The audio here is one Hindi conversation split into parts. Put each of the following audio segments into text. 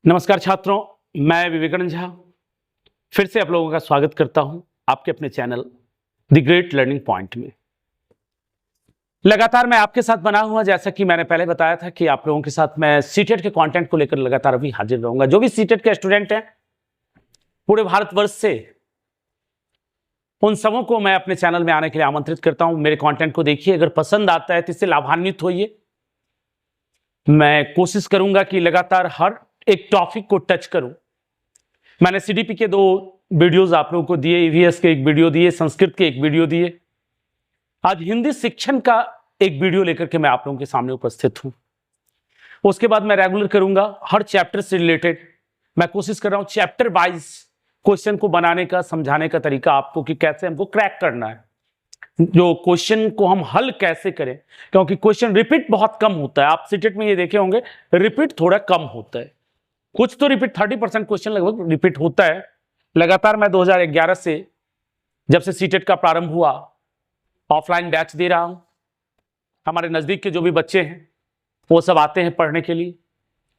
नमस्कार छात्रों, मैं विवेकानंद झा फिर से आप लोगों का स्वागत करता हूं आपके अपने channel the great learning point में। लगातार मैं आपके साथ बना हुआ, जैसा कि मैंने पहले बताया था कि आप लोगों के साथ मैं सीटेट के कंटेंट को लेकर लगातार अभी हाजिर रहूंगा। जो भी सीटेट के स्टूडेंट हैं पूरे भारतवर्ष से, उन सबों को मैं अपने चैनल में आने के लिए आमंत्रित करता हूं। मेरे कंटेंट को देखिए, अगर पसंद आता है तो इससे लाभान्वित होइए। मैं कोशिश करूंगा कि लगातार हर एक टॉपिक को टच करूं। मैंने सीडीपी के 2 वीडियोस आप लोगों को दिए, ईवीएस के एक वीडियो दिए, संस्कृत के एक वीडियो दिए। आज हिंदी शिक्षण का एक वीडियो लेकर के मैं आप लोगों के सामने उपस्थित हूं। उसके बाद मैं रेगुलर करूंगा हर चैप्टर से रिलेटेड। मैं कोशिश कर रहा हूं चैप्टर वाइज क्वेश्चन को बनाने का, समझाने का तरीका आपको कि कैसे हमको क्रैक करना है, जो क्वेश्चन को हम हल कैसे करें, क्योंकि क्वेश्चन रिपीट बहुत कम होता है। आप सीटेट में ये देखे होंगे, रिपीट थोड़ा कम होता है। कुछ तो रिपीट 30% क्वेश्चन लगभग रिपीट होता है। लगातार मैं 2011 से, जब से सीटेट का प्रारंभ हुआ, ऑफलाइन बैच दे रहा हूं। हमारे नजदीक के जो भी बच्चे हैं वो सब आते हैं पढ़ने के लिए,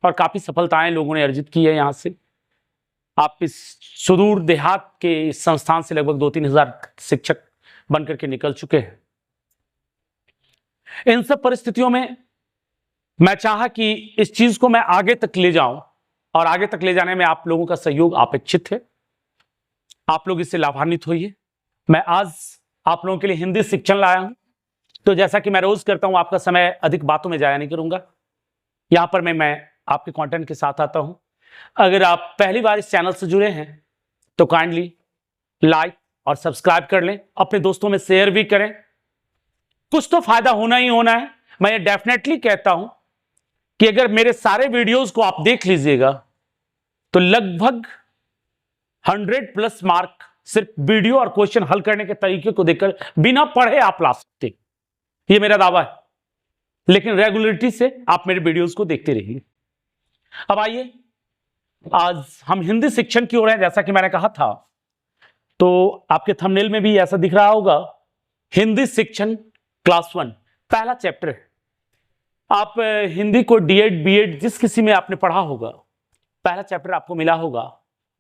और काफी सफलताएं लोगों ने अर्जित की है। यहां से आप इस सुदूर देहात के इस संस्थान से लगभग 2-3 हजार शिक्षक बनकर के निकल चुके हैं। इन सब परिस्थितियों में मैं चाहा कि इस चीज को मैं आगे तक ले जाऊं, और आगे तक ले जाने में आप लोगों का सहयोग अपेक्षित है। आप लोग इससे लाभान्वित होइए। मैं आज आप लोगों के लिए हिंदी शिक्षण लाया हूं, तो जैसा कि मैं रोज करता हूं, आपका समय अधिक बातों में जाया नहीं करूंगा। यहां पर मैं आपके कंटेंट के साथ आता हूं। अगर आप पहली बार इस चैनल से जुड़े हैं तो काइंडली लाइक और सब्सक्राइब कर लें, अपने दोस्तों में शेयर भी करें। कुछ तो फायदा होना ही होना है। मैं ये डेफिनेटली कहता हूं कि अगर मेरे सारे वीडियोस को आप देख लीजिएगा तो लगभग 100+ मार्क सिर्फ वीडियो और क्वेश्चन हल करने के तरीके को देखकर बिना पढ़े आप ला सकते। ये मेरा दावा है, लेकिन रेगुलरिटी से आप मेरे वीडियोस को देखते रहिए। अब आइए, आज हम हिंदी शिक्षण की ओर हैं। जैसा कि मैंने कहा था, तो आपके थंबनेल में भी ऐसा दिख रहा होगा, हिंदी शिक्षण क्लास 1 पहला चैप्टर है। आप हिंदी को डीएड बीएड जिस किसी में आपने पढ़ा होगा, पहला चैप्टर आपको मिला होगा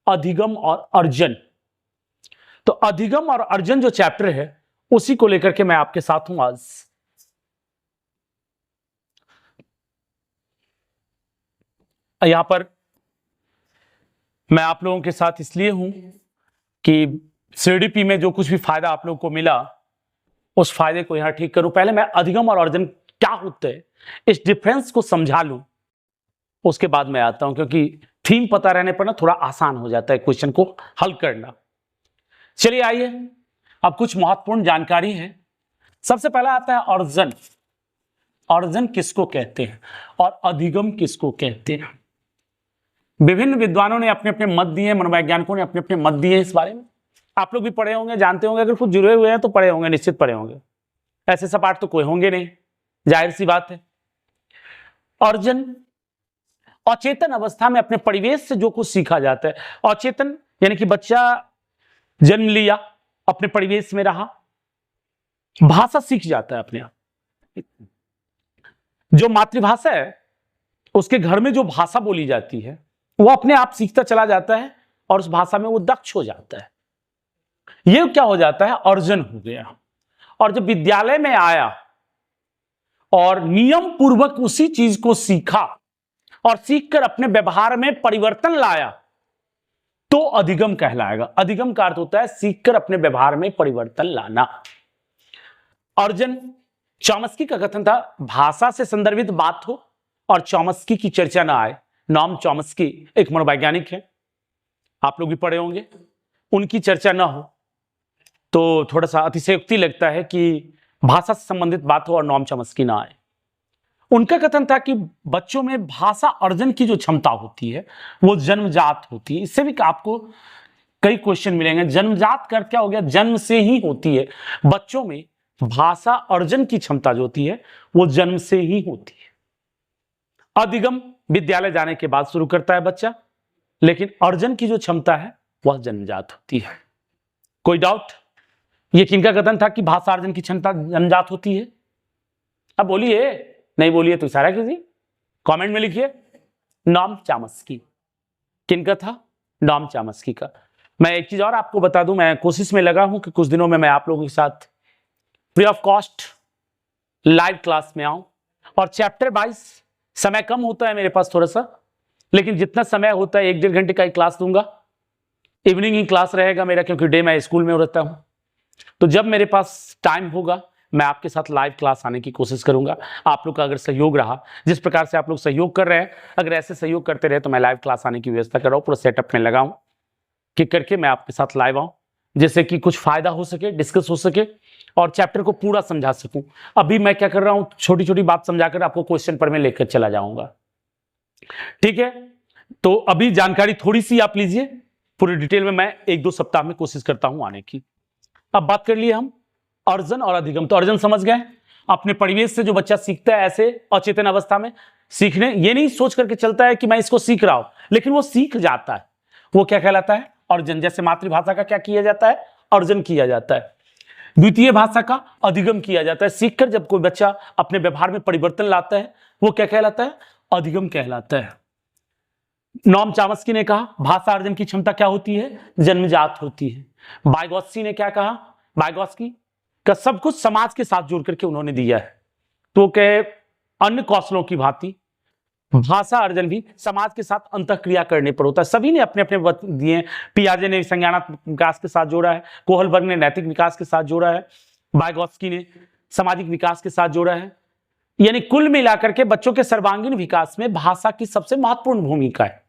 अधिगम और अर्जन। तो अधिगम और अर्जन जो चैप्टर है, उसी को लेकर के मैं आपके साथ हूं आज। यहां पर मैं आप लोगों के साथ इसलिए हूं कि सीडीपी में जो कुछ भी फायदा आप लोगों को मिला, उस फायदे को यहां ठीक करूं। पहले मैं अधिगम और अर्जन क्या होते हैं, इस डिफरेंस को समझा लूं, उसके बाद मैं आता हूं, क्योंकि थीम पता रहने पर ना थोड़ा आसान हो जाता है क्वेश्चन को हल करना। चलिए आइए, अब कुछ महत्वपूर्ण जानकारी है। सबसे पहला आता है अर्जन। अर्जन किसको कहते हैं और अधिगम किसको कहते हैं? विभिन्न विद्वानों ने अपने अपने मत दिए, मनोवैज्ञानिकों ने अपने अपने मत दिए इस बारे में। आप लोग भी पढ़े होंगे, जानते होंगे। अगर खुद जुड़े हुए हैं तो पढ़े होंगे, निश्चित पढ़े होंगे। ऐसे सपाट तो कोई होंगे नहीं, जाहिर सी बात है। अर्जन अचेतन अवस्था में अपने परिवेश से जो कुछ सीखा जाता है। अचेतन यानी कि बच्चा जन्म लिया, अपने परिवेश में रहा, भाषा सीख जाता है अपने आप। जो मातृभाषा है, उसके घर में जो भाषा बोली जाती है, वो अपने आप सीखता चला जाता है और उस भाषा में वो दक्ष हो जाता है। ये क्या हो जाता है? अर्जन हो गया। और जब विद्यालय में आया और नियम पूर्वक उसी चीज को सीखा और सीखकर अपने व्यवहार में परिवर्तन लाया, तो अधिगम कहलाएगा। अधिगम का अर्थ होता है सीखकर अपने व्यवहार में परिवर्तन लाना। अर्जन, चॉम्स्की का कथन था, भाषा से संदर्भित बात हो और चॉम्स्की की चर्चा ना आए। नॉम चॉम्स्की एक मनोवैज्ञानिक है, आप लोग भी पढ़े होंगे। उनकी चर्चा ना हो तो थोड़ा सा अतिशयोक्ति लगता है कि भाषा से संबंधित बात हो और नॉम चॉम्स्की ना आए। उनका कथन था कि बच्चों में भाषा अर्जन की जो क्षमता होती है वो जन्मजात होती है। इससे भी आपको कई क्वेश्चन मिलेंगे। जन्मजात कर क्या हो गया? जन्म से ही होती है। बच्चों में भाषा अर्जन की क्षमता जो होती है वो जन्म से ही होती है। अधिगम विद्यालय जाने के बाद शुरू करता है बच्चा, लेकिन अर्जन की जो क्षमता है वह जन्मजात होती है। कोई डाउट? ये किनका कथन था कि भाषा अर्जन की क्षमता जन्मजात होती है? अब बोलिए, नहीं बोलिए तो इशारा कीजिए, कमेंट में लिखिए। Noam Chomsky. किनका था? नॉम चॉम्स्की का। मैं एक चीज और आपको बता दूं, मैं कोशिश में लगा हूं कि कुछ दिनों में मैं आप लोगों के साथ free of cost live class में आऊं, और चैप्टर वाइज समय कम होता है मेरे पास थोड़ा सा, लेकिन जितना समय होता है 1-1.5 घंटे का ही क्लास दूंगा। इवनिंग ही क्लास रहेगा मेरा, क्योंकि डे मैं स्कूल में रहता हूं। तो जब मेरे पास टाइम होगा मैं आपके साथ लाइव क्लास आने की कोशिश करूंगा। आप लोग का अगर सहयोग रहा, जिस प्रकार से आप लोग सहयोग कर रहे हैं, अगर ऐसे सहयोग करते रहे तो मैं लाइव क्लास आने की व्यवस्था कर रहा हूं, पूरा सेटअप में लगाऊं कि करके मैं आपके साथ लाइव आऊं, जिससे कि कुछ फायदा हो सके, डिस्कस हो सके और चैप्टर को पूरा समझा सकूं। अभी मैं क्या कर रहा हूं, छोटी छोटी बात समझाकर आपको क्वेश्चन पर मैं लेकर चला जाऊंगा। ठीक है, तो अभी जानकारी थोड़ी सी आप लीजिए, पूरी डिटेल में मैं 1-2 सप्ताह में कोशिश करता हूं आने की। अब बात कर लिए हम अर्जन और अधिगम। तो अर्जन समझ गए, अपने परिवेश से जो बच्चा सीखता है ऐसे अचेतन अवस्था में सीखने, ये नहीं सोच करके चलता है कि मैं इसको सीख रहा हूं, लेकिन वो सीख जाता है, वो क्या कहलाता है? अर्जन। जैसे मातृभाषा का क्या किया जाता है? अर्जन किया जाता है। द्वितीय भाषा का अधिगम किया जाता है। सीखकर जब कोई बच्चा अपने व्यवहार में परिवर्तन लाता है वो क्या कहलाता है? अधिगम कहलाता है। नॉम चॉम्स्की ने कहा भाषा अर्जन की क्षमता क्या होती है? जन्मजात होती है। वाइगोत्स्की ने क्या कहा? वाइगोत्स्की का सब कुछ समाज के साथ जोड़ करके उन्होंने दिया है। तो कहे अन्य कौशलों की भांति भाषा अर्जन भी समाज के साथ अंतःक्रिया करने पर होता है। सभी ने अपने अपने दिए। पियाजे ने संज्ञानात्मक विकास के साथ जोड़ा है, कोहलबर्ग ने नैतिक विकास के साथ जोड़ा है, वाइगोत्स्की ने सामाजिक विकास के साथ जोड़ा है। यानी कुल मिलाकर के बच्चों के सर्वांगीण विकास में भाषा की सबसे महत्वपूर्ण भूमिका है।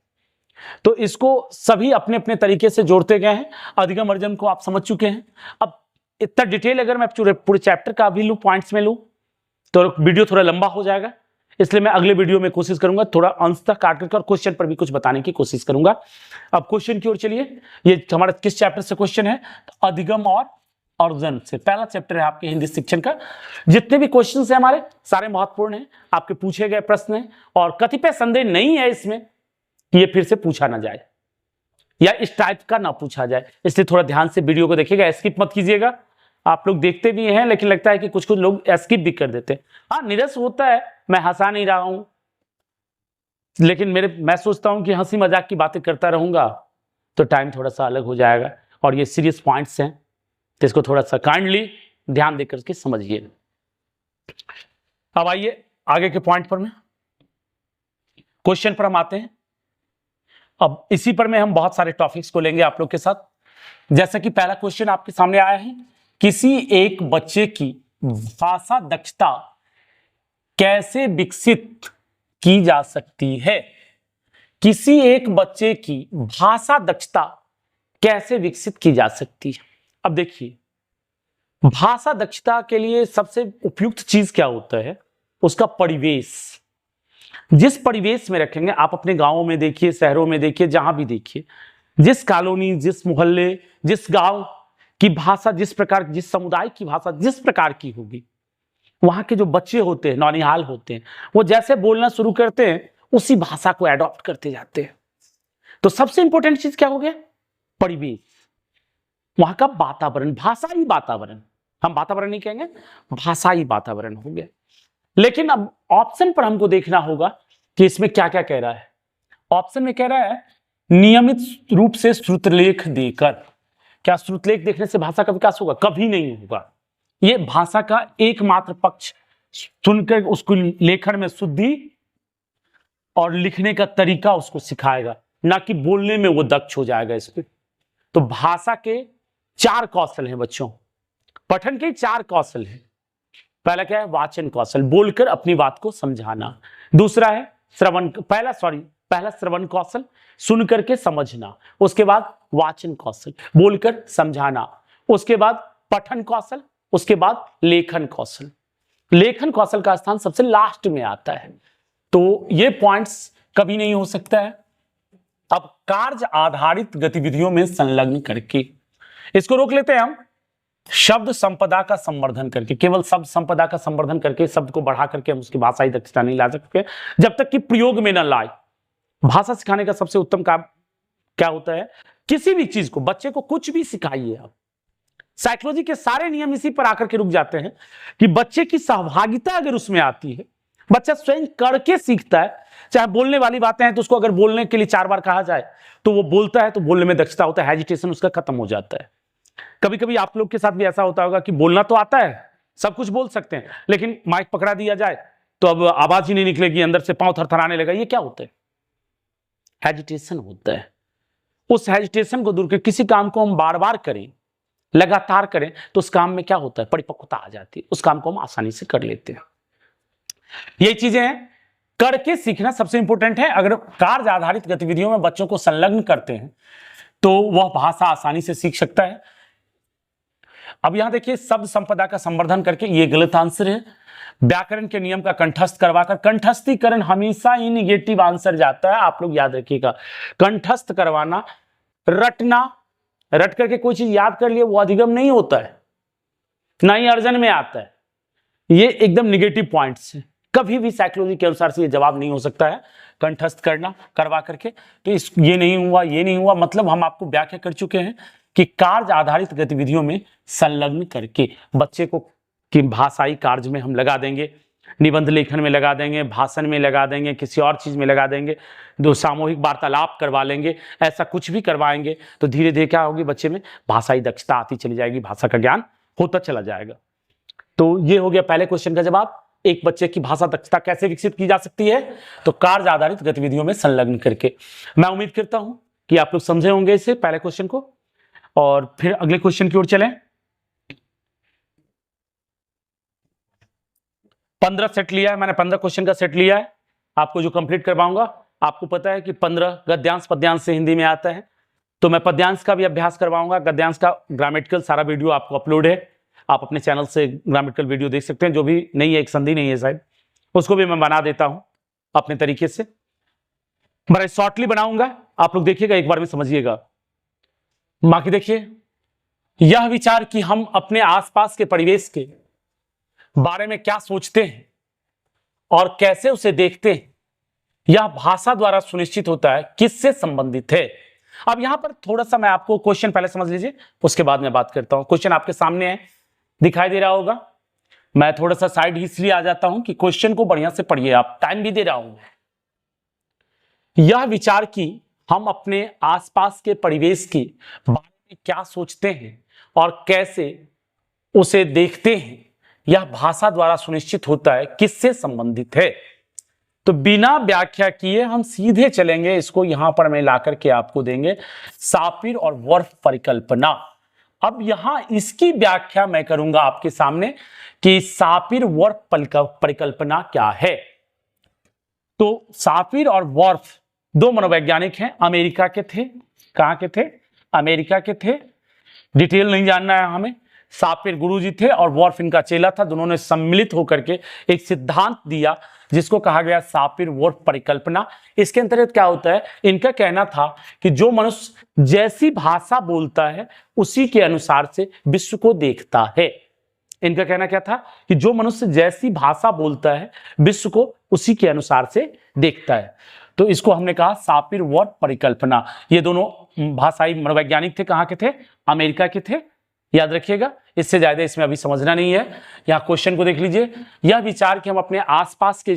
तो इसको सभी अपने अपने तरीके से जोड़ते गए हैं। अधिगम अर्जन को आप समझ चुके हैं। अब इतना डिटेल अगर मैं पूरे चैप्टर का भी लूं, पॉइंट्स में लूं, तो वीडियो थोड़ा लंबा हो जाएगा, इसलिए मैं अगले वीडियो में कोशिश करूंगा थोड़ा अंश तक काट करके और क्वेश्चन पर भी कुछ बताने की कोशिश करूंगा। अब क्वेश्चन की ओर चलिए। ये हमारा किस चैप्टर से क्वेश्चन है? तो अधिगम और अर्जन से पहला चैप्टर है आपके हिंदी शिक्षण का। जितने भी क्वेश्चन है हमारे सारे महत्वपूर्ण हैं, आपके पूछे गए प्रश्न हैं, और कतिपय संदेह नहीं है इसमें कि ये फिर से पूछा ना जाए या इस टाइप का ना पूछा जाए, इसलिए थोड़ा ध्यान से वीडियो को देखिएगा, स्किप मत कीजिएगा। आप लोग देखते भी हैं लेकिन लगता है कि कुछ कुछ लोग स्किप भी कर देते हैं। हाँ, निरस होता है, मैं हंसा नहीं रहा हूं, लेकिन मैं सोचता हूं कि हंसी मजाक की बातें करता रहूंगा तो टाइम थोड़ा सा अलग हो जाएगा, और ये सीरियस पॉइंट्स हैं तो इसको थोड़ा सा काइंडली ध्यान देकर के समझिए। अब आइए आगे के पॉइंट पर, में क्वेश्चन पर हम आते हैं। अब इसी पर में हम बहुत सारे टॉपिक्स को लेंगे आप लोग के साथ। जैसा कि पहला क्वेश्चन आपके सामने आया है, किसी एक बच्चे की भाषा दक्षता कैसे विकसित की जा सकती है? किसी एक बच्चे की भाषा दक्षता कैसे विकसित की जा सकती है? अब देखिए, भाषा दक्षता के लिए सबसे उपयुक्त चीज क्या होता है? उसका परिवेश। जिस परिवेश में रखेंगे आप, अपने गांवों में देखिए, शहरों में देखिए, जहां भी देखिए, जिस कॉलोनी, जिस मोहल्ले, जिस गांव की भाषा जिस प्रकार, जिस समुदाय की भाषा जिस प्रकार की होगी, वहां के जो बच्चे होते हैं, नौनिहाल होते हैं, वो जैसे बोलना शुरू करते हैं उसी भाषा को एडॉप्ट करते जाते हैं। तो सबसे इंपॉर्टेंट चीज क्या हो गया? परिवेश, वहां का वातावरण, भाषाई वातावरण। हम वातावरण नहीं कहेंगे, भाषाई वातावरण हो गया। लेकिन अब ऑप्शन पर हमको देखना होगा कि इसमें क्या क्या कह रहा है। ऑप्शन में कह रहा है नियमित रूप से श्रुतलेख देकर। क्या श्रुतलेख देखने से भाषा का विकास होगा? कभी नहीं होगा। ये भाषा का एकमात्र पक्ष सुनकर उसको लेखन में शुद्धि और लिखने का तरीका उसको सिखाएगा, ना कि बोलने में वो दक्ष हो जाएगा इस पे। तो भाषा के 4 कौशल हैं बच्चों, पठन के 4 कौशल हैं। पहला क्या है? वाचन कौशल, बोलकर अपनी बात को समझाना। दूसरा है पहला श्रवण कौशल, सुन करके समझना। उसके बाद वाचन कौशल, बोलकर समझाना। उसके बाद पठन कौशल, उसके बाद लेखन कौशल। लेखन कौशल का स्थान सबसे लास्ट में आता है। तो ये पॉइंट्स कभी नहीं हो सकता है। अब कार्य आधारित गतिविधियों में संलग्न करके, इसको रोक लेते हैं हम। शब्द संपदा का संवर्धन करके, केवल शब्द संपदा का संवर्धन करके, शब्द को बढ़ा करके हम उसकी भाषाई दक्षता नहीं ला सकते जब तक कि प्रयोग में न लाए। भाषा सिखाने का सबसे उत्तम काम क्या होता है? किसी भी चीज को, बच्चे को कुछ भी सिखाइए आप, साइकोलॉजी के सारे नियम इसी पर आकर के रुक जाते हैं कि बच्चे की सहभागिता अगर उसमें आती है, बच्चा स्वयं करके सीखता है, चाहे बोलने वाली बातें हैं तो उसको अगर बोलने के लिए 4 बार कहा जाए तो वो बोलता है, तो बोलने में दक्षता होता है, हेजिटेशन उसका खत्म हो जाता है। कभी कभी आप लोग के साथ भी ऐसा होता होगा कि बोलना तो आता है, सब कुछ बोल सकते हैं, लेकिन माइक पकड़ा दिया जाए तो अब आवाज ही नहीं निकलेगी, अंदर से पांव थरथराने लगा। ये क्या होता है? हेजिटेशन होता है। उस हेजिटेशन को दूर कर, किसी काम को हम बार बार करें, लगातार करें, तो उस काम में क्या होता है? परिपक्वता आ जाती है, उस काम को हम आसानी से कर लेते हैं। यही चीजें हैं, करके सीखना सबसे इंपॉर्टेंट है। अगर कार्य आधारित गतिविधियों में बच्चों को संलग्न करते हैं तो वह भाषा आसानी से सीख सकता है। अब यहां देखिए, शब्द संपदा का संवर्धन करके, ये गलत आंसर है। व्याकरण के नियम का कंठस्थ करवाकर, कंठस्थीकरण हमेशा ही निगेटिव आंसर जाता है, आप लोग याद रखिएगा। कंठस्थ करवाना, रटना, रट करके कोई चीज याद कर लिए, वो अधिगम नहीं होता है, ना ही अर्जन में आता है। ये एकदम निगेटिव पॉइंट्स है, कभी भी साइकोलॉजी के अनुसार से ये जवाब नहीं हो सकता है। कंठस्थ करना, करवा करके, तो ये नहीं हुआ, ये नहीं हुआ, मतलब हम आपको व्याख्या कर चुके हैं कि कार्य आधारित गतिविधियों में संलग्न करके बच्चे को कि भाषाई कार्य में हम लगा देंगे, निबंध लेखन में लगा देंगे, भाषण में लगा देंगे, किसी और चीज में लगा देंगे, दो सामूहिक वार्तालाप करवा लेंगे, ऐसा कुछ भी करवाएंगे तो धीरे धीरे क्या होगी? बच्चे में भाषाई दक्षता आती चली जाएगी, भाषा का ज्ञान होता चला जाएगा। तो ये हो गया पहले क्वेश्चन का जवाब। एक बच्चे की भाषा दक्षता कैसे विकसित की जा सकती है? तो कार्य आधारित गतिविधियों में संलग्न करके। मैं उम्मीद करता हूं कि आप लोग समझे होंगे इसे, पहले क्वेश्चन को, और फिर अगले क्वेश्चन की ओर चलें। 15 सेट लिया है मैंने, 15 क्वेश्चन का सेट लिया है आपको, जो कंप्लीट करवाऊंगा। आपको पता है कि 15 गद्यांश पद्यांश से हिंदी में आता है, तो मैं पद्यांश का भी अभ्यास करवाऊंगा। गद्यांश का ग्रामेटिकल सारा वीडियो आपको अपलोड है, आप अपने चैनल से ग्रामेटिकल वीडियो देख सकते हैं। जो भी नहीं है, एक संधि नहीं है शायद, उसको भी मैं बना देता हूं अपने तरीके से, बड़ा शॉर्टली बनाऊंगा, आप लोग देखिएगा, एक बार में समझिएगा। बाकी देखिए, यह विचार कि हम अपने आसपास के परिवेश के बारे में क्या सोचते हैं और कैसे उसे देखते हैं, यह भाषा द्वारा सुनिश्चित होता है। किससे संबंधित है? अब यहां पर थोड़ा सा मैं आपको क्वेश्चन पहले समझ लीजिए, उसके बाद मैं बात करता हूं। क्वेश्चन आपके सामने है, दिखाई दे रहा होगा। मैं थोड़ा सा साइड इसलिए आ जाता हूं कि क्वेश्चन को बढ़िया से पढ़िए, आप टाइम भी दे रहा हूं। यह विचार कि हम अपने आसपास के परिवेश के बारे में क्या सोचते हैं और कैसे उसे देखते हैं, यह भाषा द्वारा सुनिश्चित होता है। किससे संबंधित है? तो बिना व्याख्या किए हम सीधे चलेंगे, इसको यहां पर मैं ला करके आपको देंगे, सापिर और वर्फ परिकल्पना। अब यहां इसकी व्याख्या मैं करूंगा आपके सामने कि सापिर वर्फ परिकल्पना क्या है। तो सापिर और वर्फ दो मनोवैज्ञानिक हैं, अमेरिका के थे। कहां के थे? अमेरिका के थे, डिटेल नहीं जानना है हमें। सापिर गुरुजी थे और वर्फ इनका चेला था। दोनों ने सम्मिलित होकर के एक सिद्धांत दिया जिसको कहा गया सापिर वर्फ परिकल्पना। इसके अंतर्गत क्या होता है? इनका कहना था कि जो मनुष्य जैसी भाषा बोलता है उसी के अनुसार से विश्व को देखता है। इनका कहना क्या था कि जो मनुष्य जैसी भाषा बोलता है विश्व को उसी के अनुसार से देखता है। तो इसको हमने कहा सापिर वर्फ परिकल्पना। ये दोनों भाषाई मनोवैज्ञानिक थे। कहां के थे? अमेरिका के थे, याद रखिएगा। इससे ज्यादा इसमें अभी समझना नहीं है। यहां क्वेश्चन को देख लीजिए। यह विचार कि हम अपने आसपास के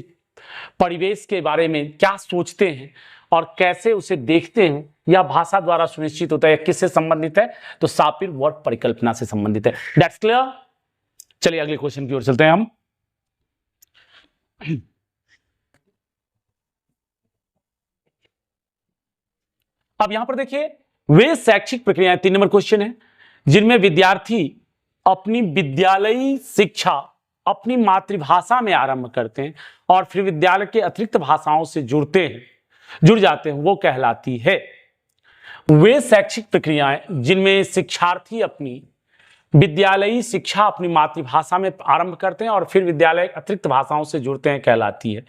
परिवेश के बारे में क्या सोचते हैं और कैसे उसे देखते हैं, यह भाषा द्वारा सुनिश्चित होता है। किससे संबंधित है? तो सापिर वर्फ परिकल्पना से संबंधित है। That's clear. चलिए अगले क्वेश्चन की ओर चलते हैं हम। अब यहां पर देखिए, वे शैक्षिक प्रक्रियाएं, 3 नंबर क्वेश्चन है, जिनमें विद्यार्थी अपनी विद्यालयी शिक्षा अपनी मातृभाषा में आरंभ करते हैं और फिर विद्यालय के अतिरिक्त भाषाओं से जुड़ जाते हैं, वो कहलाती है। वे शैक्षिक प्रक्रियाएं जिनमें शिक्षार्थी अपनी विद्यालयी शिक्षा अपनी मातृभाषा में आरंभ करते हैं और फिर विद्यालय अतिरिक्त भाषाओं से जुड़ते हैं, कहलाती है।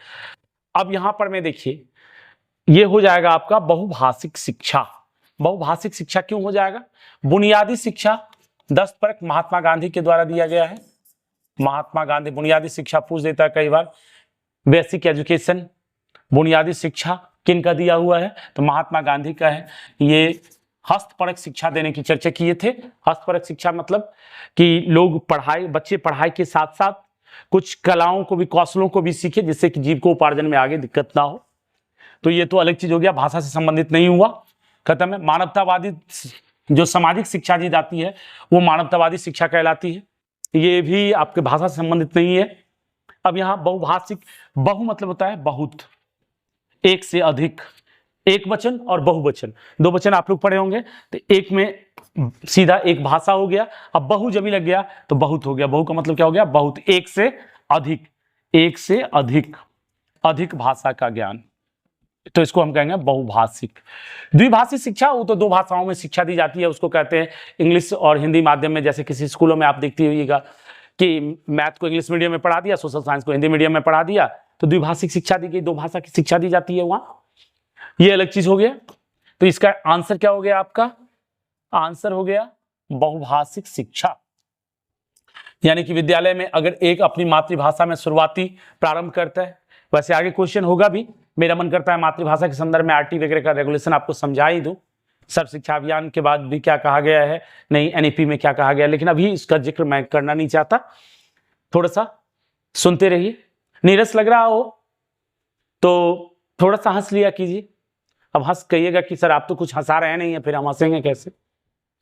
अब यहां पर मैं देखिए, ये हो जाएगा आपका बहुभाषिक शिक्षा। बहुभाषिक शिक्षा क्यों हो जाएगा? बुनियादी शिक्षा 10 परक महात्मा गांधी के द्वारा दिया गया है। महात्मा गांधी बुनियादी शिक्षा पूछ देता है कई बार। बेसिक एजुकेशन, बुनियादी शिक्षा किन का दिया हुआ है? तो महात्मा गांधी का है। ये हस्तपरक शिक्षा देने की चर्चा किए थे। हस्तपरक शिक्षा मतलब कि लोग बच्चे पढ़ाई के साथ साथ कुछ कलाओं को भी, कौशलों को भी सीखे, जिससे कि जीविकोपार्जन में आगे दिक्कत ना हो। तो ये तो अलग चीज हो गया, भाषा से संबंधित नहीं हुआ, खत्म है। मानवतावादी जो सामाजिक शिक्षा दी जाती है वो मानवतावादी शिक्षा कहलाती है, ये भी आपके भाषा से संबंधित नहीं है। अब यहाँ बहुभाषिक, बहु मतलब होता है बहुत, एक से अधिक, एक वचन और बहुवचन, दो वचन आप लोग पढ़े होंगे, तो एक में सीधा एक भाषा हो गया, अब बहु जब ही लग गया तो बहुत हो गया। बहु का मतलब क्या हो गया? बहुत, एक से अधिक, एक से अधिक, अधिक भाषा का ज्ञान, तो इसको हम कहेंगे बहुभाषिक। द्विभाषिक शिक्षा, वो तो दो भाषाओं में शिक्षा दी जाती है, उसको कहते हैं इंग्लिश और हिंदी माध्यम में। जैसे किसी स्कूलों में आप देखती होइएगा कि मैथ को इंग्लिश मीडियम में पढ़ा दिया, सोशल साइंस को हिंदी मीडियम में पढ़ा दिया, तो द्विभाषिक शिक्षा दी गई, दो भाषा की शिक्षा दी जाती है वहां, ये अलग चीज हो गया। तो इसका आंसर क्या हो गया? आपका आंसर हो गया बहुभाषिक शिक्षा। यानी कि विद्यालय में अगर एक अपनी मातृभाषा में शुरुआती प्रारंभ करता है, वैसे आगे क्वेश्चन होगा भी, मेरा मन करता है मातृभाषा के संदर्भ में आरटी वगैरह का रेगुलेशन आपको समझा ही दूं, सर्व शिक्षा अभियान के बाद भी क्या कहा गया है, नहीं एनईपी में क्या कहा गया, लेकिन अभी इसका जिक्र मैं करना नहीं चाहता। थोड़ा सा सुनते रहिए, नीरस लग रहा हो तो थोड़ा सा हंस लिया कीजिए। अब हंस कहिएगा कि सर आप तो कुछ हंसा रहे नहीं है, फिर हम हंसेंगे कैसे?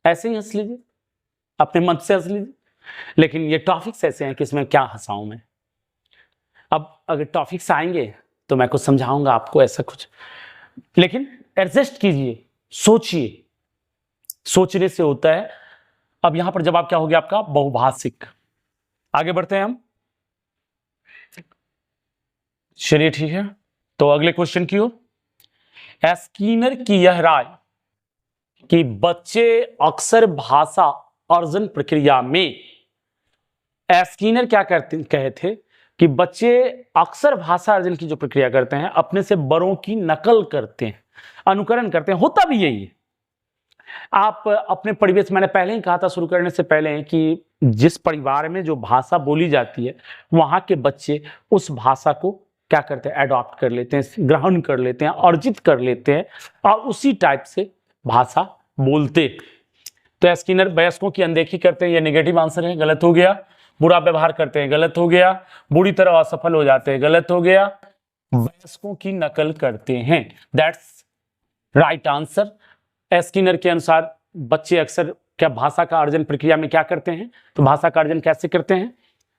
ऐसे ही हंस लीजिए, अपने मन से हंस लीजिए, लेकिन ये टॉपिक्स ऐसे हैं कि इसमें क्या हंसाऊं मैं। अब अगर टॉपिक्स आएंगे तो मैं कुछ समझाऊंगा आपको ऐसा कुछ, लेकिन एडजस्ट कीजिए, सोचिए, सोचने से होता है। अब यहां पर जवाब क्या हो गया आपका? बहुभाषिक। आगे बढ़ते हैं हम, चलिए ठीक है, तो अगले क्वेश्चन की ओर। स्किनर की यह राय कि बच्चे अक्सर भाषा अर्जन प्रक्रिया में, स्किनर क्या कहे थे कि बच्चे अक्सर भाषा अर्जन की जो प्रक्रिया करते हैं अपने से बड़ों की नकल करते हैं, अनुकरण करते हैं। होता भी यही है। आप अपने परिवेश, मैंने पहले ही कहा था शुरू करने से पहले कि जिस परिवार में जो भाषा बोली जाती है वहां के बच्चे उस भाषा को क्या करते हैं? अडॉप्ट कर लेते हैं, ग्रहण कर लेते हैं, अर्जित कर लेते हैं और उसी टाइप से भाषा बोलते। तो स्किनर वयस्कों की अनदेखी करते हैं, ये नेगेटिव आंसर है, गलत हो गया। बुरा व्यवहार करते हैं, गलत हो गया। बुरी तरह असफल हो जाते हैं, गलत हो गया। वयस्कों की नकल करते हैं, दैट्स राइट आंसर। स्किनर के अनुसार बच्चे अक्सर क्या भाषा का अर्जन प्रक्रिया में क्या करते हैं? तो भाषा का अर्जन कैसे करते हैं?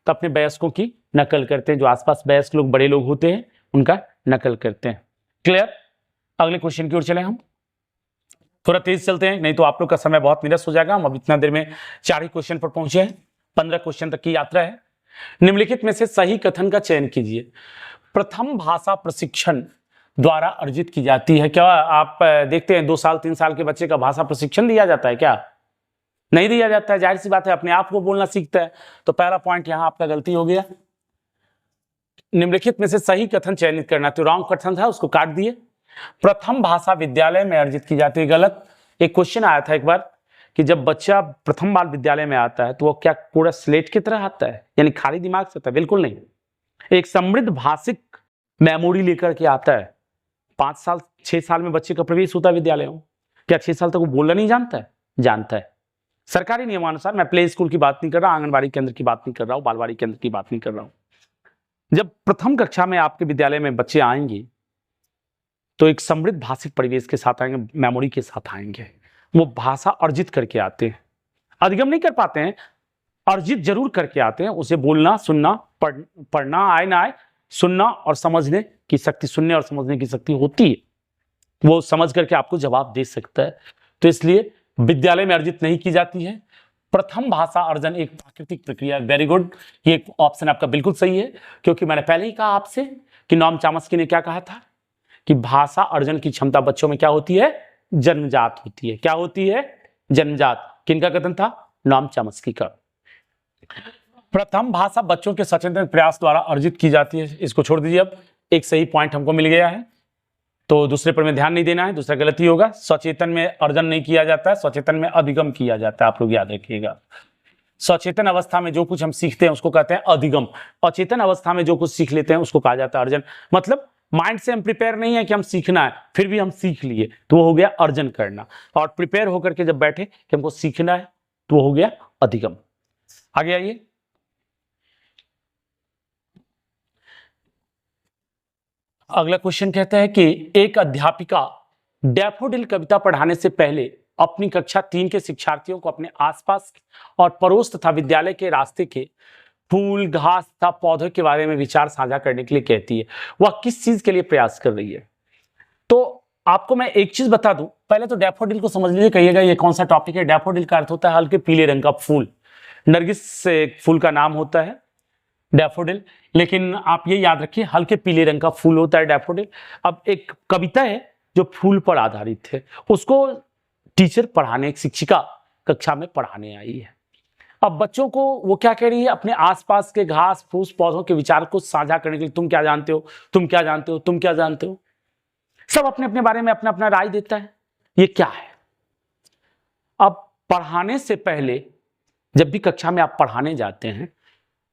तो अपने वयस्कों की नकल करते हैं, जो आसपास वयस्क लोग, बड़े लोग होते हैं उनका नकल करते हैं। क्लियर? अगले क्वेश्चन की ओर चले हम, थोड़ा तेज चलते हैं नहीं तो आप लोग का समय बहुत निरस्त हो जाएगा। हम अब इतना देर में 4 ही क्वेश्चन पर पहुंचे हैं, 15 क्वेश्चन तक की यात्रा है। निम्नलिखित में से सही कथन का चयन कीजिए। प्रथम भाषा प्रशिक्षण द्वारा अर्जित की जाती है। क्या आप देखते हैं 2 साल 3 साल के बच्चे का भाषा प्रशिक्षण दिया जाता है? क्या नहीं दिया जाता है? जाहिर सी बात है, अपने आप को बोलना सीखता है। तो पहला पॉइंट यहां आपका गलती हो गया। निम्नलिखित में से सही कथन चयनित करना, तो रॉन्ग कथन था, उसको काट दिए। प्रथम भाषा विद्यालय में अर्जित की जाती है, गलत। एक क्वेश्चन आया था एक बार कि जब बच्चा प्रथम बार विद्यालय में आता है तो वो क्या पूरा स्लेट की तरह आता है, यानी खाली दिमाग से आता है? बिल्कुल नहीं। एक समृद्ध भाषिक मेमोरी लेकर के आता है। 5 साल 6 साल में बच्चे का प्रवेश होता है विद्यालय में, क्या 6 साल तक वो बोलना नहीं जानता है? जानता है। सरकारी नियमानुसार, मैं प्ले स्कूल की बात नहीं कर रहा, आंगनबाड़ी केंद्र की बात नहीं कर रहा हूं, बालवाड़ी केंद्र की बात नहीं कर रहा हूं। जब प्रथम कक्षा में आपके विद्यालय में बच्चे आएंगे तो एक समृद्ध भाषिक परिवेश के साथ आएंगे, मेमोरी के साथ आएंगे। वो भाषा अर्जित करके आते हैं, अधिगम नहीं कर पाते हैं, अर्जित जरूर करके आते हैं। उसे बोलना, सुनना, पढ़ना आए ना आए, सुनना और समझने की शक्ति, सुनने और समझने की शक्ति होती है। वो समझ करके आपको जवाब दे सकता है। तो इसलिए विद्यालय में अर्जित नहीं की जाती है। प्रथम भाषा अर्जन एक प्राकृतिक प्रक्रिया। वेरी गुड, ये ऑप्शन आपका बिल्कुल सही है, क्योंकि मैंने पहले ही कहा आपसे कि नॉम चॉम्स्की ने क्या कहा था कि भाषा अर्जन की क्षमता बच्चों में क्या होती है? जन्मजात होती है। क्या होती है? जन्मजात। किनका कथन था? नॉम चॉम्स्की का। प्रथम भाषा बच्चों के सचेतन प्रयास द्वारा अर्जित की जाती है, इसको छोड़ दीजिए। अब एक सही पॉइंट हमको मिल गया है, तो दूसरे पर में ध्यान नहीं देना है, दूसरा गलती होगा। सचेतन में अर्जन नहीं किया जाता है, सचेतन में अधिगम किया जाता है, आप लोग याद रखिएगा। सचेतन अवस्था में जो कुछ हम सीखते हैं उसको कहते हैं अधिगम, अचेतन अवस्था में जो कुछ सीख लेते हैं उसको कहा जाता है अर्जन। मतलब माइंड से हम प्रिपेयर नहीं है कि हम सीखना है, फिर भी हम सीख लिए, तो वो हो गया अर्जन करना। और प्रिपेयर होकर के जब बैठे कि हमको सीखना है, तो वो हो गया अधिगम। आगे आइए, अगला क्वेश्चन कहता है कि एक अध्यापिका डैफोडिल कविता पढ़ाने से पहले अपनी कक्षा 3 के शिक्षार्थियों को अपने आसपास और पड़ोस तथा विद्यालय के रास्ते के फूल, घास तथा पौधों के बारे में विचार साझा करने के लिए कहती है। वह किस चीज के लिए प्रयास कर रही है? तो आपको मैं एक चीज बता दूं, पहले तो डैफोडिल को समझ लीजिए, कहिएगा ये कौन सा टॉपिक है। डैफोडिल का अर्थ होता है हल्के पीले रंग का फूल। नरगिस से फूल का नाम होता है डैफोडिल, लेकिन आप ये याद रखिए हल्के पीले रंग का फूल होता है डैफोडिल। अब एक कविता है जो फूल पर आधारित है, उसको टीचर पढ़ाने, एक शिक्षिका कक्षा में पढ़ाने आई है। अब बच्चों को वो क्या कह रही है, अपने आसपास के घास फूस पौधों के विचार को साझा करने के लिए, तुम क्या जानते हो, तुम क्या जानते हो, तुम क्या जानते हो, सब अपने अपने बारे में अपना अपना राय देता है। ये क्या है? अब पढ़ाने से पहले जब भी कक्षा में आप पढ़ाने जाते हैं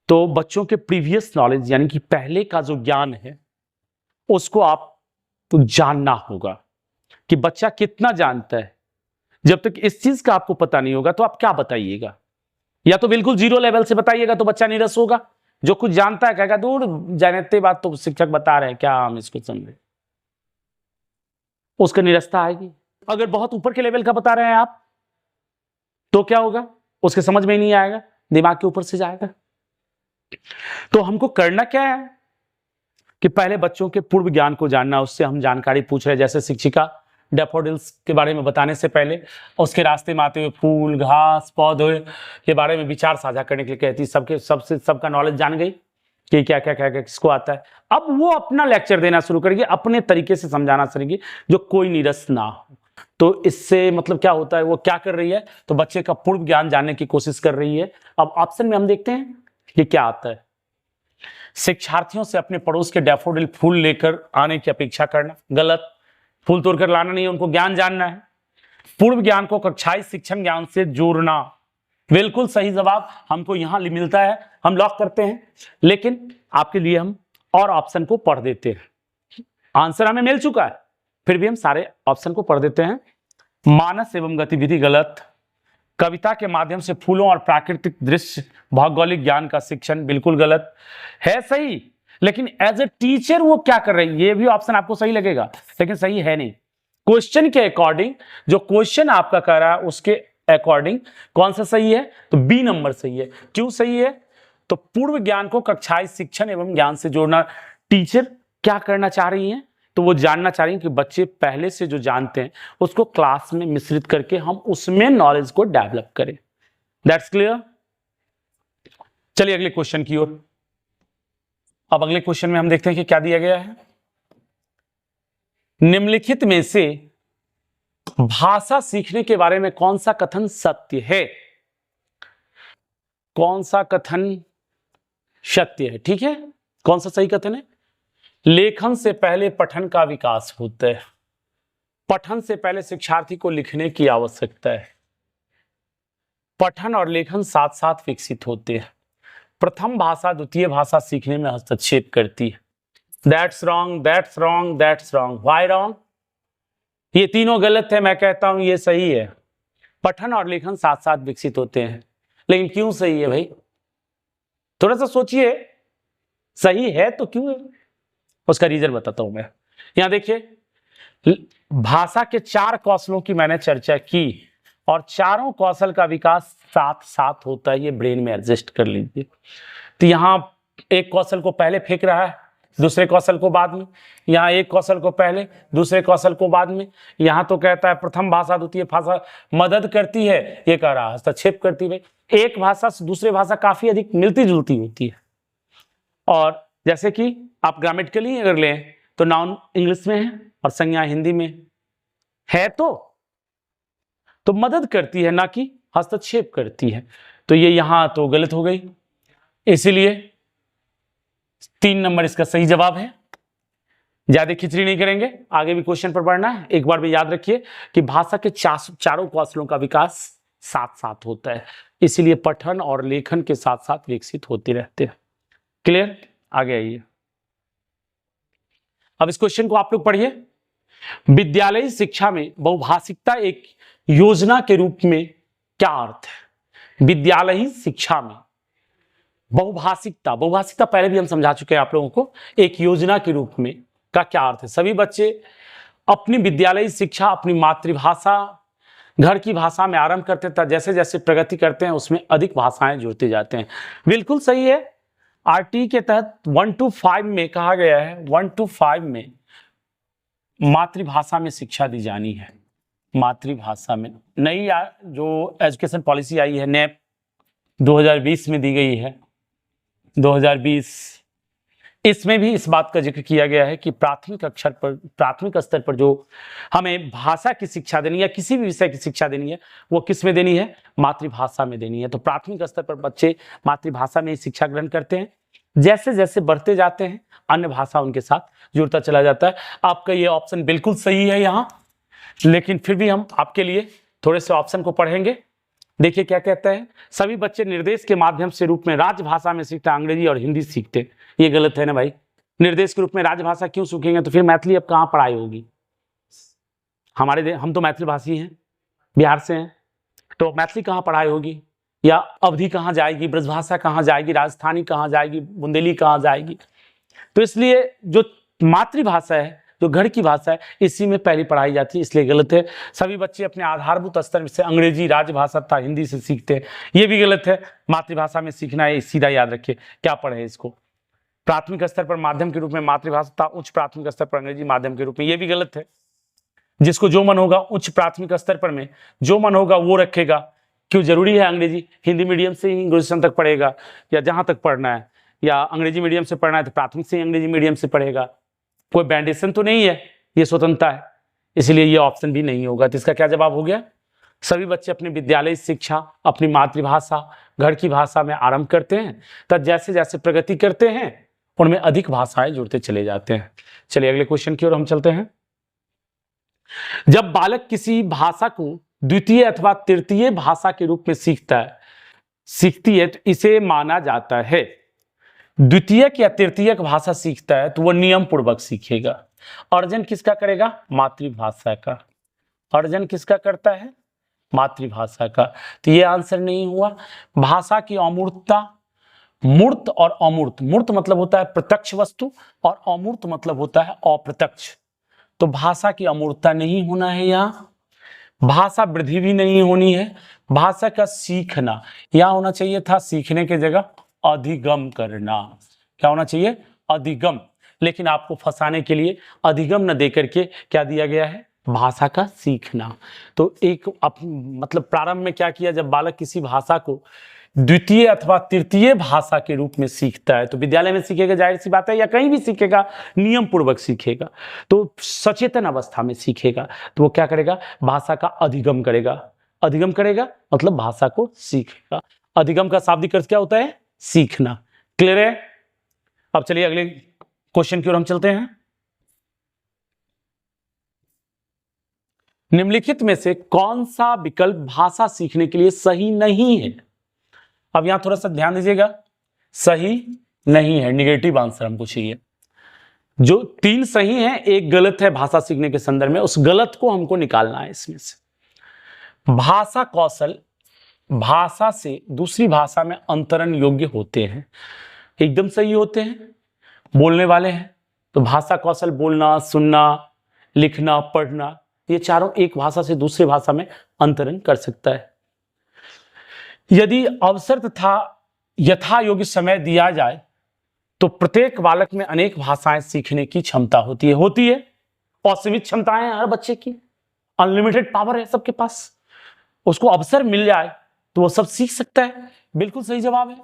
तो बच्चों के प्रीवियस नॉलेज यानी कि पहले का जो ज्ञान है उसको आप तो जानना होगा कि बच्चा कितना जानता है। जब तक इस चीज का आपको पता नहीं होगा तो आप क्या बताइएगा? या तो बिल्कुल जीरो लेवल से बताइएगा तो बच्चा निरस होगा, जो कुछ जानता है कहेगा दूर जानते बात तो शिक्षक बता रहे हैं, क्या हम इसको समझे, उसका निरसता आएगी। अगर बहुत ऊपर के लेवल का बता रहे हैं आप तो क्या होगा, उसके समझ में ही नहीं आएगा, दिमाग के ऊपर से जाएगा। तो हमको करना क्या है कि पहले बच्चों के पूर्व ज्ञान को जानना, उससे हम जानकारी पूछ रहे हैं। जैसे शिक्षिका डैफोडिल्स के बारे में बताने से पहले उसके रास्ते में आते हुए फूल, घास, पौधे के बारे में विचार साझा करने के लिए कहती, सबका नॉलेज जान गई कि क्या क्या क्या क्या किसको आता है। अब वो अपना लेक्चर देना शुरू करेगी, अपने तरीके से समझाना शुरू करेगी, जो कोई निरस ना हो। तो इससे मतलब क्या होता है, वो क्या कर रही है, तो बच्चे का पूर्व ज्ञान जानने की कोशिश कर रही है। अब ऑप्शन में हम देखते हैं कि क्या आता है। शिक्षार्थियों से अपने पड़ोस के डैफोडिल फूल लेकर आने की अपेक्षा करना, गलत। फूल तोड़कर लाना नहीं है, उनको ज्ञान जानना है। पूर्व ज्ञान को कक्षाई शिक्षण ज्ञान से जोड़ना, बिल्कुल सही जवाब हमको यहां मिलता है, हम लॉक करते हैं। लेकिन आपके लिए हम और ऑप्शन को पढ़ देते हैं। आंसर हमें मिल चुका है, फिर भी हम सारे ऑप्शन को पढ़ देते हैं। मानस एवं गतिविधि गलत। कविता के माध्यम से फूलों और प्राकृतिक दृश्य भौगोलिक ज्ञान का शिक्षण बिल्कुल गलत है। सही, लेकिन एज ए टीचर वो क्या कर रही है, ये भी ऑप्शन आपको सही लगेगा, लेकिन सही है नहीं। क्वेश्चन के अकॉर्डिंग, जो क्वेश्चन आपका कर रहा है उसके अकॉर्डिंग कौन सा सही है, तो बी नंबर सही है। क्यों सही है, तो पूर्व ज्ञान को कक्षाई शिक्षण एवं ज्ञान से जोड़ना। टीचर क्या करना चाह रही हैं, तो वो जानना चाह रही हैं कि बच्चे पहले से जो जानते हैं उसको क्लास में मिश्रित करके हम उसमें नॉलेज को डेवलप करें। That's clear. चलिए अगले क्वेश्चन की ओर। अब अगले क्वेश्चन में हम देखते हैं कि क्या दिया गया है। निम्नलिखित में से भाषा सीखने के बारे में कौन सा कथन सत्य है? कौन सा कथन सत्य है? ठीक है, कौन सा सही कथन है? लेखन से पहले पठन का विकास होता है। पठन से पहले शिक्षार्थी को लिखने की आवश्यकता है। पठन और लेखन साथ साथ विकसित होते हैं। प्रथम भाषा द्वितीय भाषा सीखने में हस्तक्षेप करती है। That's wrong, that's wrong, that's wrong. Why wrong? ये तीनों गलत है, मैं कहता हूं ये सही है। पठन और लेखन साथ साथ विकसित होते हैं, लेकिन क्यों सही है भाई? थोड़ा सा सोचिए, सही है तो क्यों है, उसका रीजन बताता हूं मैं। यहां देखिए, भाषा के 4 कौशलों की मैंने चर्चा की और चारों कौशल का विकास साथ साथ होता है। ये ब्रेन में एडजस्ट कर लीजिए। तो यहां एक कौशल को पहले फेंक रहा है, दूसरे कौशल को बाद में। यहां एक कौशल को पहले, दूसरे कौशल को बाद में। यहां तो कहता है प्रथम भाषा द्वितीय भाषा मदद करती है, ये कह रहा है हस्तक्षेप करती है। एक भाषा से दूसरे भाषा काफी अधिक मिलती जुलती होती है। और जैसे कि आप ग्रामेटिकली अगर लें तो नाउन इंग्लिश में है और संज्ञा हिंदी में है, तो मदद करती है, ना कि हस्तक्षेप करती है। तो ये यहां तो गलत हो गई, इसीलिए 3 नंबर इसका सही जवाब है। ज्यादा खिचड़ी नहीं करेंगे, आगे भी क्वेश्चन पर बढ़ना है। एक बार भी याद रखिए कि भाषा के चारों कौशलों का विकास साथ साथ होता है, इसीलिए पठन और लेखन के साथ साथ विकसित होते रहते हैं। क्लियर? आगे आइए। अब इस क्वेश्चन को आप लोग पढ़िए। विद्यालयी शिक्षा में बहुभाषिकता एक योजना के रूप में क्या अर्थ है? विद्यालयी शिक्षा में बहुभाषिकता, बहुभाषिकता पहले भी हम समझा चुके हैं आप लोगों को, एक योजना के रूप में का क्या अर्थ है? सभी बच्चे अपनी विद्यालयी शिक्षा अपनी मातृभाषा घर की भाषा में आरंभ करते हैं, जैसे जैसे प्रगति करते हैं उसमें अधिक भाषाएं जुड़ते जाते हैं। बिल्कुल सही है। आरटी के तहत 1 to 5 में कहा गया है 1 to 5 में मातृभाषा में शिक्षा दी जानी है। मातृभाषा में नई जो एजुकेशन पॉलिसी आई है नेप 2020 में दी गई है 2020, इसमें भी इस बात का जिक्र किया गया है कि प्राथमिक स्तर पर जो हमें भाषा की शिक्षा देनी है, किसी भी विषय की शिक्षा देनी है, वो किस में देनी है? मातृभाषा में देनी है। तो प्राथमिक स्तर पर बच्चे मातृभाषा में ही शिक्षा ग्रहण करते हैं, जैसे जैसे बढ़ते जाते हैं अन्य भाषा उनके साथ जुड़ता चला जाता है। आपका ये ऑप्शन बिल्कुल सही है यहाँ, लेकिन फिर भी हम आपके लिए थोड़े से ऑप्शन को पढ़ेंगे। देखिए क्या कहता है, सभी बच्चे निर्देश के माध्यम से रूप में राजभाषा में सीखते, अंग्रेजी और हिंदी सीखते। ये गलत है ना भाई, निर्देश के रूप में राजभाषा क्यों सीखेंगे? तो फिर मैथिली अब कहाँ पढ़ाई होगी? हम तो मैथिली भाषी हैं, बिहार से हैं, तो मैथिली कहाँ पढ़ाई होगी? या अवधी कहाँ जाएगी, ब्रजभाषा कहाँ जाएगी, राजस्थानी कहाँ जाएगी, बुंदेली कहाँ जाएगी? तो इसलिए जो मातृभाषा है, जो घर की भाषा है, इसी में पहली पढ़ाई जाती है, इसलिए गलत है। सभी बच्चे अपने आधारभूत स्तर से अंग्रेजी राजभाषा तथा हिंदी से सीखते हैं, ये भी गलत है। मातृभाषा में सीखना है, सीधा याद रखिए। क्या पढ़े इसको? प्राथमिक स्तर पर माध्यम के रूप में मातृभाषा तथा उच्च प्राथमिक स्तर पर अंग्रेजी माध्यम के रूप में, ये भी गलत है। जिसको जो मन होगा उच्च प्राथमिक स्तर पर में जो मन होगा वो रखेगा। क्यों जरूरी है अंग्रेजी? हिंदी मीडियम से ही ग्रेजुएशन तक पढ़ेगा या जहां तक पढ़ना है, या अंग्रेजी मीडियम से पढ़ना है तो प्राथमिक से ही अंग्रेजी मीडियम से पढ़ेगा। कोई बैंडेशन तो नहीं है, ये स्वतंत्रता है, इसलिए ये ऑप्शन भी नहीं होगा। तो इसका क्या जवाब हो गया? सभी बच्चे अपनी विद्यालय शिक्षा अपनी मातृभाषा घर की भाषा में आरंभ करते हैं, तब जैसे जैसे प्रगति करते हैं उनमें अधिक भाषाएं जुड़ते चले जाते हैं। चलिए अगले क्वेश्चन की ओर हम चलते हैं। जब बालक किसी भाषा को द्वितीय अथवा तृतीय भाषा के रूप में सीखती है तो इसे माना जाता है। द्वितीयक या तृतीयक भाषा सीखता है तो वह नियम पूर्वक सीखेगा। अर्जन किसका करेगा? मातृभाषा का। अर्जन किसका करता है? मातृभाषा का। तो ये आंसर नहीं हुआ। भाषा की अमूर्तता, मूर्त और अमूर्त, मूर्त मतलब होता है प्रत्यक्ष वस्तु और अमूर्त मतलब होता है अप्रत्यक्ष। तो भाषा की अमूर्तता नहीं होना है यहाँ, भाषा वृद्धि भी नहीं होनी है। भाषा का सीखना यहाँ होना चाहिए था, सीखने की जगह अधिगम करना। क्या होना चाहिए? अधिगम। लेकिन आपको फंसाने के लिए अधिगम न देकर के क्या दिया गया है? भाषा का सीखना। तो एक मतलब प्रारंभ में क्या किया, जब बालक किसी भाषा को द्वितीय अथवा तृतीय भाषा के रूप में सीखता है तो विद्यालय में सीखेगा, जाहिर सी बात है, या कहीं भी सीखेगा नियम पूर्वक सीखेगा, तो सचेतन अवस्था में सीखेगा। तो वो क्या करेगा? भाषा का अधिगम करेगा। अधिगम करेगा मतलब भाषा को सीखेगा। अधिगम का शाब्दिक अर्थ क्या होता है? सीखना। क्लियर है? अब चलिए अगले क्वेश्चन की ओर हम चलते हैं। निम्नलिखित में से कौन सा विकल्प भाषा सीखने के लिए सही नहीं है? अब यहां थोड़ा सा ध्यान दीजिएगा, सही नहीं है, निगेटिव आंसर हमको चाहिए। जो 3 सही है, एक गलत है भाषा सीखने के संदर्भ में, उस गलत को हमको निकालना है इसमें से। भाषा कौशल भाषा से दूसरी भाषा में अंतरण योग्य होते हैं, एकदम सही होते हैं, बोलने वाले हैं तो भाषा कौशल बोलना, सुनना, लिखना, पढ़ना, ये चारों एक भाषा से दूसरी भाषा में अंतरण कर सकता है। यदि अवसर तथा यथा योग्य समय दिया जाए तो प्रत्येक बालक में अनेक भाषाएं सीखने की क्षमता होती है। असीमित क्षमताएं हैं हर बच्चे की, अनलिमिटेड पावर है सबके पास। उसको अवसर मिल जाए तो वो सब सीख सकता है। बिल्कुल सही जवाब है।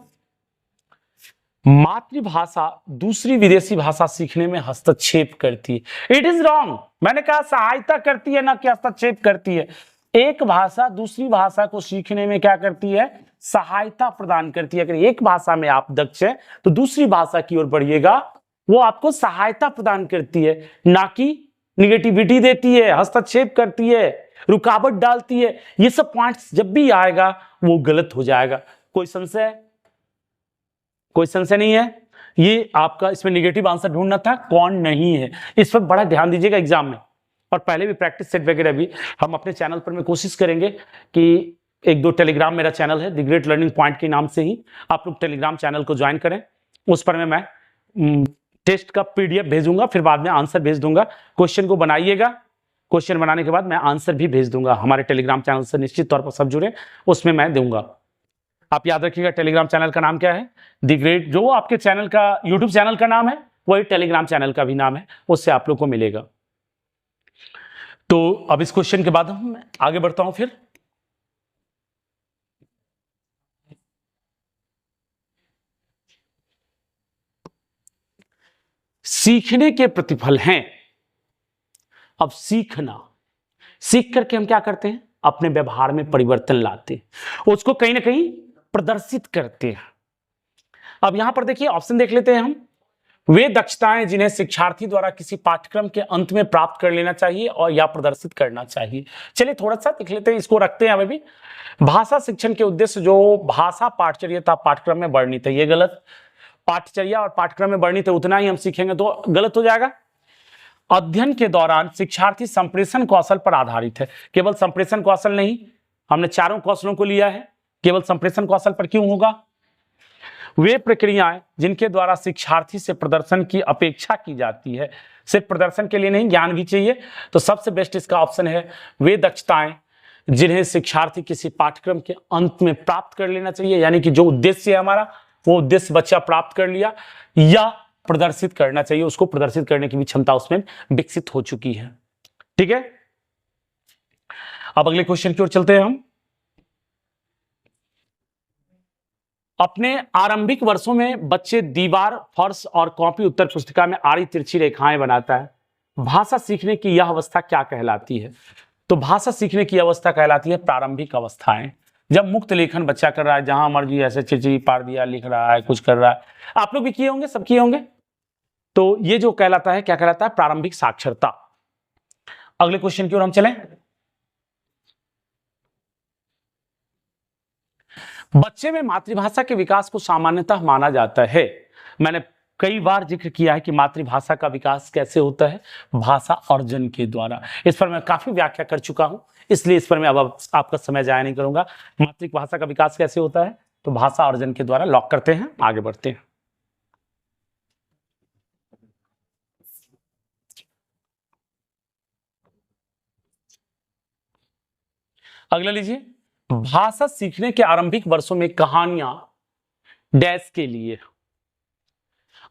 मातृभाषा दूसरी विदेशी भाषा सीखने में हस्तक्षेप करती है। It is wrong. मैंने कहा सहायता करती है ना कि हस्तक्षेप करती है। एक भाषा दूसरी भाषा को सीखने में क्या करती है? सहायता प्रदान करती है। अगर एक भाषा में आप दक्ष हैं तो दूसरी भाषा की ओर बढ़िएगा, वो आपको सहायता प्रदान करती है, ना कि निगेटिविटी देती है, हस्तक्षेप करती है, रुकावट डालती है। ये सब पॉइंट्स जब भी आएगा वो गलत हो जाएगा। कोई संशय? कोई संशय नहीं है? ये आपका इसमें निगेटिव आंसर ढूंढना था, कौन नहीं है। इस पर बड़ा ध्यान दीजिएगा एग्जाम में, और पहले भी प्रैक्टिस सेट वगैरह भी हम अपने चैनल पर मैं कोशिश करेंगे कि 1-2 टेलीग्राम मेरा चैनल है द ग्रेट लर्निंग पॉइंट के नाम से ही, आप लोग टेलीग्राम चैनल को ज्वाइन करें। उस पर मैं टेस्ट का पीडीएफ भेजूंगा, फिर बाद में आंसर भेज दूंगा। क्वेश्चन को बनाइएगा, क्वेश्चन बनाने के बाद मैं आंसर भी भेज दूंगा। हमारे टेलीग्राम चैनल से निश्चित तौर पर सब जुड़े, उसमें मैं दूंगा। आप याद रखिएगा टेलीग्राम चैनल का नाम क्या है, द ग्रेट। जो आपके चैनल का यूट्यूब चैनल का नाम है वही टेलीग्राम चैनल का भी नाम है, उससे आप लोग को मिलेगा। तो अब इस क्वेश्चन के बाद हम आगे बढ़ता हूं। फिर सीखने के प्रतिफल हैं। अब सीखना, सीख करके हम क्या करते हैं, अपने व्यवहार में परिवर्तन लाते हैं, उसको कहीं ना कहीं प्रदर्शित करते हैं। अब यहां पर देखिए ऑप्शन देख लेते हैं हम। वे दक्षताएं जिन्हें शिक्षार्थी द्वारा किसी पाठ्यक्रम के अंत में प्राप्त कर लेना चाहिए और या प्रदर्शित करना चाहिए। चलिए थोड़ा सा देख लेते हैं, इसको रखते हैं। हमें भी भाषा शिक्षण के उद्देश्य जो भाषा पाठचर्या पाठ्यक्रम में वर्णित है, ये गलत। पाठचर्या और पाठ्यक्रम में वर्णित है उतना ही हम सीखेंगे तो गलत हो जाएगा। अध्ययन के दौरान शिक्षार्थी संप्रेषण कौशल पर आधारित है। केवल संप्रेषण कौशल नहीं, हमने चारों कौशलों को लिया है, केवल संप्रेषण कौशल पर क्यों होगा। वे प्रक्रियाएं जिनके द्वारा शिक्षार्थी से प्रदर्शन की अपेक्षा की जाती है, सिर्फ प्रदर्शन के लिए नहीं, ज्ञान भी चाहिए, तो सबसे बेस्ट इसका ऑप्शन है वे दक्षताएं जिन्हें शिक्षार्थी किसी पाठ्यक्रम के अंत में प्राप्त कर लेना चाहिए, यानी कि जो उद्देश्य है हमारा वो उद्देश्य बच्चा प्राप्त कर लिया, या प्रदर्शित करना चाहिए, उसको प्रदर्शित करने की भी क्षमता उसमें विकसित हो चुकी है। ठीक है, अब अगले क्वेश्चन की ओर चलते हैं हम। अपने आरंभिक वर्षों में बच्चे दीवार, फर्श और कॉपी उत्तर पुस्तिका में आड़ी तिरछी रेखाएं बनाता है। भाषा सीखने की यह अवस्था क्या कहलाती है। तो भाषा सीखने की अवस्था कहलाती है प्रारंभिक अवस्थाएं, जब मुक्त लेखन बच्चा कर रहा है, जहां मर्जी ऐसे चिरचिरी पार दिया, लिख रहा है, कुछ कर रहा है। आप लोग भी किए होंगे, सब किए होंगे। तो ये जो कहलाता है, क्या कहलाता है, प्रारंभिक साक्षरता। अगले क्वेश्चन की ओर हम चलें। बच्चे में मातृभाषा के विकास को सामान्यतः माना जाता है। मैंने कई बार जिक्र किया है कि मातृभाषा का विकास कैसे होता है, भाषा अर्जन के द्वारा। इस पर मैं काफी व्याख्या कर चुका हूं, इसलिए इस पर मैं अब आपका समय जाया नहीं करूंगा। मातृभाषा का विकास कैसे होता है, तो भाषा अर्जन के द्वारा। लॉक करते हैं, आगे बढ़ते हैं। अगला लीजिए, भाषा सीखने के आरंभिक वर्षों में कहानियां डैश के लिए।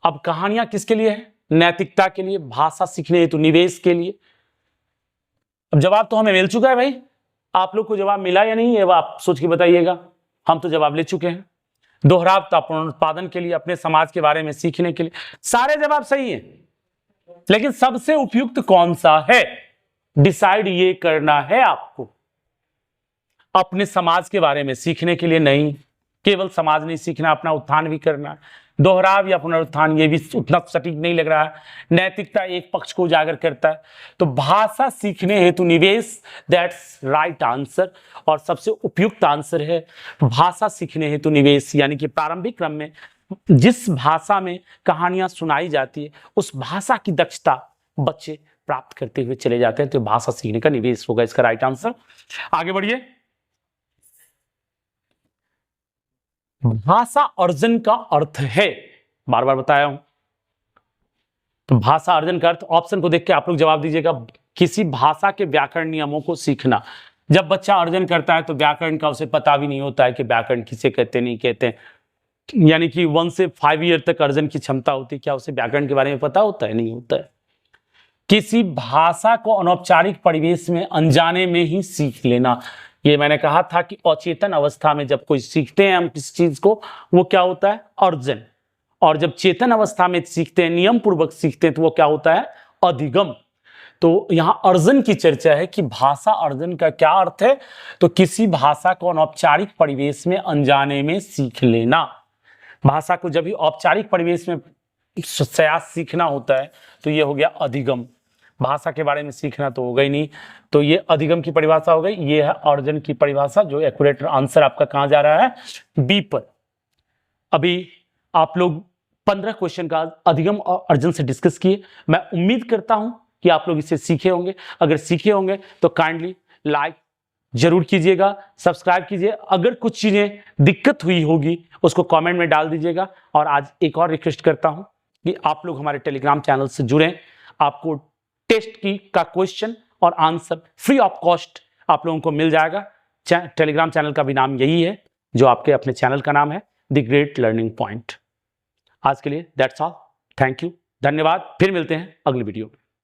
अब कहानियां किसके लिए है, नैतिकता के लिए, भाषा सीखने हेतु निवेश के लिए। अब जवाब तो हमें मिल चुका है भाई, आप लोग को जवाब मिला या नहीं, ये आप सोच के बताइएगा। हम तो जवाब ले चुके हैं। दोहरावता पुनरुत्पादन के लिए, अपने समाज के बारे में सीखने के लिए, सारे जवाब सही हैं, लेकिन सबसे उपयुक्त कौन सा है, डिसाइड ये करना है आपको। अपने समाज के बारे में सीखने के लिए नहीं, केवल समाज नहीं सीखना, अपना उत्थान भी करना। दोहराव या पुनरुत्थान, ये भी उतना सटीक नहीं लग रहा है। नैतिकता एक पक्ष को उजागर करता है। तो भाषा सीखने हेतु निवेश, दैट्स राइट आंसर। और सबसे उपयुक्त आंसर है भाषा सीखने हेतु निवेश, यानी कि प्रारंभिक क्रम में जिस भाषा में कहानियां सुनाई जाती है उस भाषा की दक्षता बच्चे प्राप्त करते हुए चले जाते हैं, तो भाषा सीखने का निवेश होगा इसका राइट आंसर। आगे बढ़िए। भाषा अर्जन का अर्थ है, बार बार बताया हूं, तो भाषा अर्जन का अर्थ, ऑप्शन को देख के आप लोग जवाब दीजिएगा। किसी भाषा के व्याकरण नियमों को सीखना। जब बच्चा अर्जन करता है तो व्याकरण का उसे पता भी नहीं होता है कि व्याकरण किसे कहते नहीं कहते, यानी कि 1 से 5 ईयर तक अर्जन की क्षमता होती है, क्या उसे व्याकरण के बारे में पता होता है, नहीं होता है। किसी भाषा को अनौपचारिक परिवेश में अनजाने में ही सीख लेना, ये मैंने कहा था कि अचेतन अवस्था में जब कोई सीखते हैं हम किसी चीज को, वो क्या होता है, अर्जन। और जब चेतन अवस्था में सीखते हैं, नियम पूर्वक सीखते हैं, तो वो क्या होता है, अधिगम। तो यहां अर्जन की चर्चा है कि भाषा अर्जन का क्या अर्थ है, तो किसी भाषा को अनौपचारिक परिवेश में अनजाने में सीख लेना। भाषा को जब भी औपचारिक परिवेश में सीखना होता है तो ये हो गया अधिगम। भाषा के बारे में सीखना तो होगा ही नहीं, तो ये अधिगम की परिभाषा हो गई। ये है अर्जन की परिभाषा, जो एक्यूरेट आंसर आपका कहां जा रहा है, बी पर। अभी आप लोग 15 क्वेश्चन का अधिगम और अर्जन से डिस्कस किए। मैं उम्मीद करता हूं कि आप लोग इसे सीखे होंगे। अगर सीखे होंगे तो काइंडली लाइक जरूर कीजिएगा, सब्सक्राइब कीजिए। अगर कुछ चीजें दिक्कत हुई होगी उसको कमेंट में डाल दीजिएगा। और आज एक और रिक्वेस्ट करता हूं कि आप लोग हमारे टेलीग्राम चैनल से जुड़ें। आपको टेस्ट की का क्वेश्चन और आंसर फ्री ऑफ कॉस्ट आप लोगों को मिल जाएगा। टेलीग्राम चैनल का भी नाम यही है जो आपके अपने चैनल का नाम है, द ग्रेट लर्निंग पॉइंट। आज के लिए दैट्स ऑल, थैंक यू, धन्यवाद। फिर मिलते हैं अगली वीडियो में।